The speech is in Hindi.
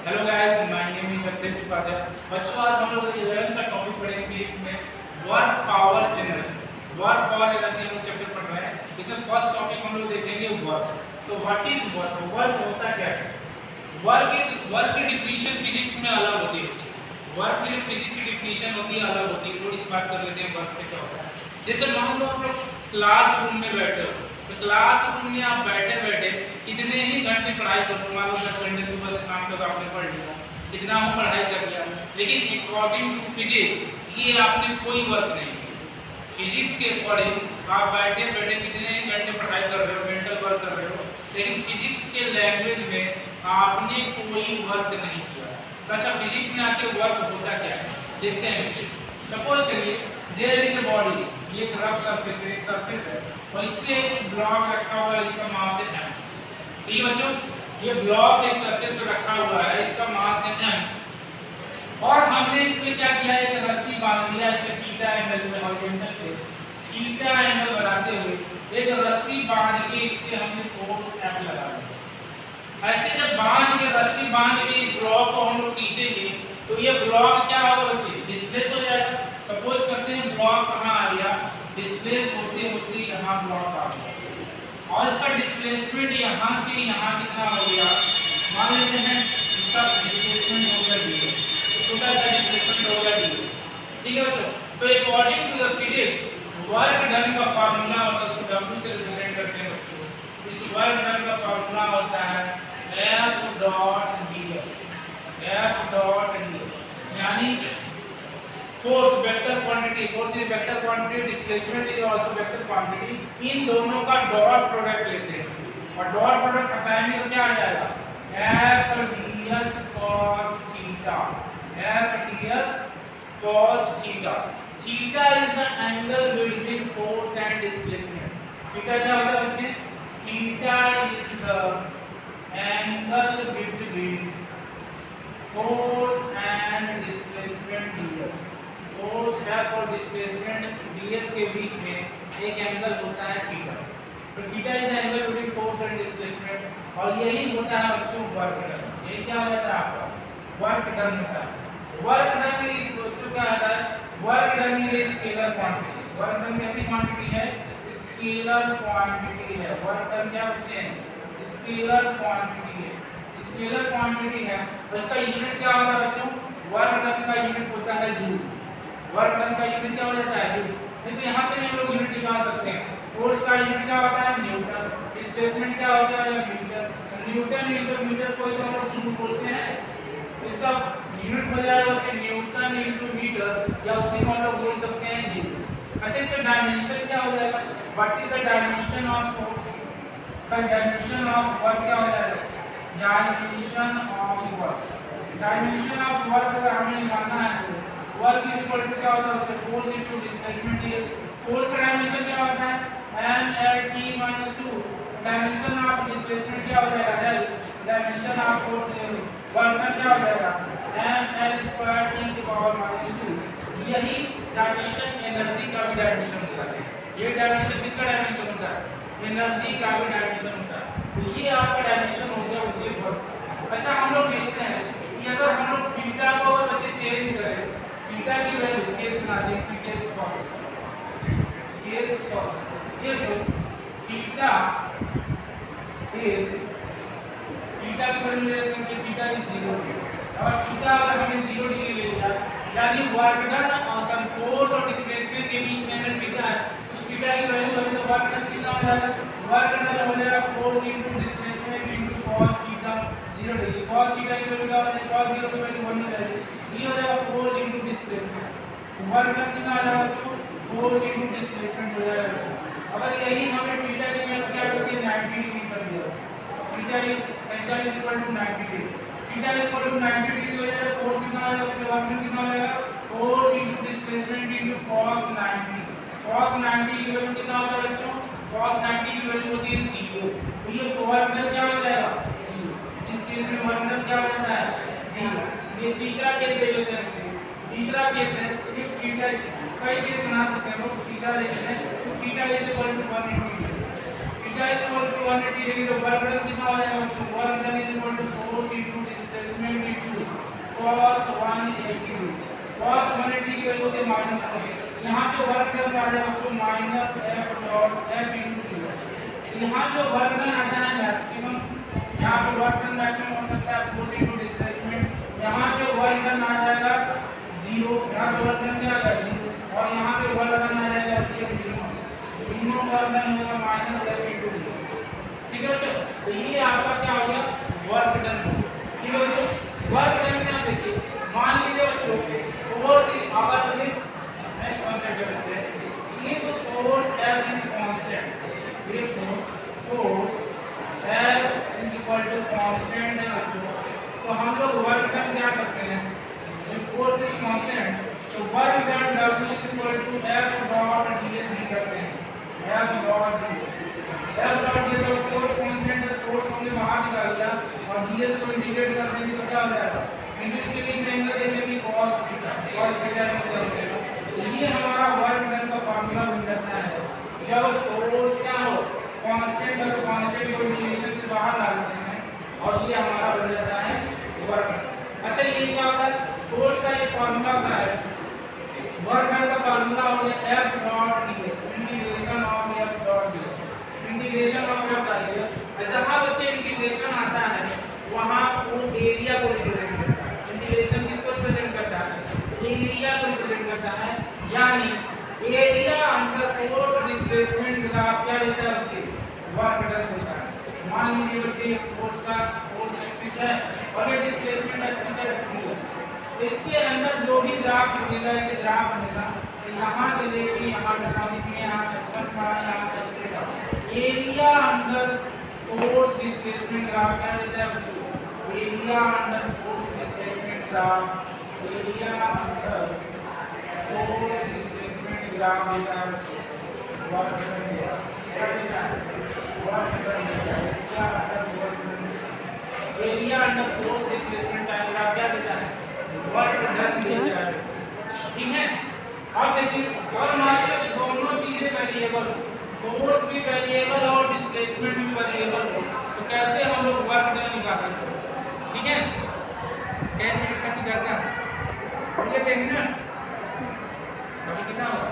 Hello guys, my name is Akhilesh Upadhyay. बच्चों, आज हम लोग 11th का टॉपिक पढ़ेंगे फिजिक्स में work power energy. Work power energy हम लोग चैप्टर पढ़ रहे हैं। इसमें फर्स्ट टॉपिक हम लोग देखेंगे वर्क। तो व्हाट इज वर्क? वर्क होता क्या है? वर्क की डिफिनीशन फिजिक्स में अलग होती है। वर्क की जो फिजिक्स की डिफिनीशन होती है अलग होती है। थोड़ी सी बात कर लेते हैं वर्क पे क्या होता है। जैसे मान लो आप लोग क्लासरूम में बैठे हो, तो क्लासरूम में आप बैठे बैठे कितने ही घंटे पढ़ाई कर लो, मान लो 10 घंटे सुबह से शाम तक आपने पढ़ लिया, कितना हो पढ़ाई कर लिया, लेकिन अकॉर्डिंग टू फिजिक्स ये आपने कोई वर्क नहीं किया। फिजिक्स के अकॉर्डिंग आप बैठे बैठे कितने ही घंटे पढ़ाई कर रहे हो, मेंटल वर्क कर रहे हो, लेकिन फिजिक्स के लैंग्वेज में आपने कोई वर्क नहीं किया। तो अच्छा, फिजिक्स में आखिर वर्क होता क्या है देखते हैं। सपोज करिए देयर इज अ बॉडी, ये एक रफ सरफेस है, एक सरफेस है और इस पे एक ब्लॉक रखा हुआ है, इसका मास है m। तो ये बच्चों, ये ब्लॉक इस सरफेस पे रखा हुआ है, इसका मास है m और हमने इस पे क्या किया, एक रस्सी बांध दिया इसे थीटा एंगल में, हॉरिजॉन्टल से थीटा एंगल बनाते हुए एक रस्सी बांध के इस पे हमने फोर्स F लगा दिया। ऐसे जब बांध के रस्सी बांध के इस ब्लॉक को हम लोग खींचेंगे तो ये ब्लॉक क्या होगा बच्चे, डिस्प्लेस हो जाएगा। सपोज करते हैं ब्लॉक कहाँ आ गया, डिस्प्लेस होते होते यहाँ ब्लॉक आ गया और इसका डिस्प्लेसमेंट यहाँ से यहाँ कितना हो गया, मान लेते हैं इसका डिस्प्लेसमेंट होगा डी, टोटल का डिस्प्लेसमेंट होगा डी। ठीक है बच्चों, तो according to the physics work done का फार्मूला होता है, उसको W से रिप्रेजेंट करते हैं बच्चों। इस वर्क डन का फार्मूला होता है F dot ds, F dot ds, यानी force vector quantity, force is vector quantity, displacement is also vector quantity. इन दोनों का डॉट प्रोडक्ट लेते हैं और डॉट प्रोडक्ट हटाएंगे तो क्या आ जाएगा, F ds cos theta, F ds cos theta. Theta is the angle between force and displacement. Theta क्या होता है बच्चे, theta is the angle between force and displacement ds। Force F और डिस्प्लेसमेंट ds के बीच में एक एंगल होता है थीटा। तो theta is the angle between force and displacement और यही होता है बच्चों वर्क डन। ये क्या हो जाता है आपका, वर्क डन होता है। वर्क डन इज बच्चों क्या होता है, work done is scalar quantity. Work done कैसी क्वांटिटी है, स्केलर क्वांटिटी है। वर्क डन क्या बच्चे हैं, स्केलर क्वांटिटी है। स्केलर क्वांटिटी है, इसका यूनिट क्या होता है बच्चों, वर्क डन का यूनिट होता है जूल। वर्क डन का यूनिट क्या हो जाता है जूल। तो यहाँ से हम लोग यूनिट निकाल सकते हैं। फोर्स का यूनिट क्या होता है न्यूटन, डिस्प्लेसमेंट क्या होता है मीटर। न्यूटन मीटर, मीटर को हम लोग जूल बोलते हैं। इसका यूनिट हो जाएगा बच्चे न्यूटन इनटू मीटर, या उसी को हम लोग बोल सकते हैं जूल। अच्छा, इसका डायमेंशन क्या हो जाएगा, what is the dimension of force, sir dimension of work क्या हो जाएगा, dimension of work. Dimension of work अगर हमें निकालना है, वर्क इज इक्वल टू क्या होता है, force into displacement ds। Force का डायमेंशन क्या होता है m/t - 2। डायमेंशन ऑफ डिस्प्लेसमेंट क्या हो जाएगा l। डायमेंशन ऑफ वर्क का क्या हो जाएगा ml² × 2। यही डायमेंशन एनर्जी का भी डायमेंशन होता है। ये डायमेंशन किसका डायमेंशन होता है, एनर्जी का भी डायमेंशन होता है। तो ये आपका डायमेंशन हो गया उसी वर्क। अच्छा, हम लोग देखते हैं कि अगर हम लोग थीटा को अगर बच्चे चेंज करें, थीटा की वैल्यू केस ना दे, केस cos, केस cos, ये थीटा इज, थीटा की वैल्यू ले लेते हैं कि थीटा इज 0 और थीटा अगर हमने 0 डिग्री ले लिया, यानी वर्क डन और फोर्स और डिस्प्लेसमेंट के बीच में अगर थीटा है, उस थीटा की वैल्यू होगी तो वर्क डन कितना हो जाएगा, वर्क डन हो जाएगा force into displacement into cos theta 0 degree. cos theta की वैल्यू क्या हो जाएगी, cos 0 की वैल्यू 1 हो जाएगी। ये हो जाएगा force into displacement, work done कितना आ जाएगा बच्चों, फोर्स इनटू डिस्प्लेसमेंट हो जाएगा। अगर यही हमें थीटा की वैल्यू क्या करती है 90 डिग्री कर दिया, theta is equal to 90 degree, theta is equal to 90 degree हो जाएगा। फोर्स कितना आ जाएगा, वर्क डन कितना हो जाएगा, force into displacement into cos 90। cos 90 की वैल्यू कितना होता है बच्चों, cos 90 की वैल्यू होती है 0। तो ये वर्क डन क्या हो जाएगा 0। इस केस में वर्क डन क्या हो जाता है 0। ये तीसरा केस देख लेते हैं बच्चे। तीसरा केस है कि थीटा, कई केस बना सकते हैं लोग, तीसरा लेते हैं तो theta is equal to 180 degree. Theta is equal to 180 degree तो वर्क डन कितना हो जाएगा, work done is equal to force into displacement यहाँ पे वर्क डन आ जाएगा तो minus F dot F into 0। यहाँ जो वर्क डन आता है मैक्सिमम, यहाँ पे वर्क डन मैक्सिमम हो सकता है फोर्स इनटू डिस्प्लेसमेंट। यहाँ पे वर्क डन आ जाएगा 0, यहाँ पे वर्क डन क्या आ जाएगा 0, और यहाँ पे वर्क डन आ जाएगा मिनिमम वर्क डन होगा माइनस एफ इंटू 0। ठीक है बच्चों, तो ये आपका क्या हो गया वर्क डन। ठीक है बच्चों, वर्क डन क्या देखिए, मान लीजिए बच्चों force is our this next concept है बच्चे, if force F is constant, if force F is equal to constant है बच्चों, तो हम लोग वर्क डन क्या करते हैं, इफ फोर्स इज कांस्टेंट तो work done W is equal to F dot ds नहीं करते हैं, F डॉट ds और फोर्स कांस्टेंट है, फोर्स हमने बाहर निकाल लिया और ds को इंटीग्रेट कर देंगे तो क्या हो जाएगा, इनके इसके बीच में एंगल देखेंगे cos थीटा हो जाएगा। तो ये हमारा वर्क डन का फार्मूला बन जाता है जब फोर्स क्या हो कांस्टेंट और कांस्टेंट को रिलेशन से बाहर ला लेते हैं, और ये हमारा बन जाता है वर्क डन। अच्छा ये क्या होता है, फोर्स का ये फार्मूला क्या है, वर्क डन का फार्मूला हो गया F dot ds, integration of F dot ds, integration of F dot ds। जहां बच्चे इंटीग्रेशन आता है वहां वो एरिया को रिप्रेजेंट करता है, इंटीग्रेशन किसको रिप्रेजेंट करता है, एरिया को रिप्रेजेंट करता है, यानी area under force displacement graph क्या देता है बच्चे, वर्क डन देता है। मान लीजिए बच्चे फोर्स का फोर्स एक्सिस है और ये डिस्प्लेसमेंट एक्सिस है, तो इसके अंदर जो भी ग्राफ बनेगा, इसे ग्राफ बनेगा तो यहाँ से लेके यहाँ तक में यहाँ S1 का यहाँ S2 का area under force displacement graph क्या देता है बच्चों, area under force displacement graph, area under force displacement graph देता है वर्क डन देता है, वर्क डन देता है, area under force displacement graph क्या देता है, वर्क डन देता है। ठीक है, अब देखिए और मान लीजिए दोनों चीजें वेरिएबल, फोर्स भी वेरिएबल और डिस्प्लेसमेंट भी वेरिएबल हो, तो कैसे हम लोग वर्क डन निकालेंगे। ठीक है, 10 मिनट तक ही करना है, 10 मिनट अभी कितना होगा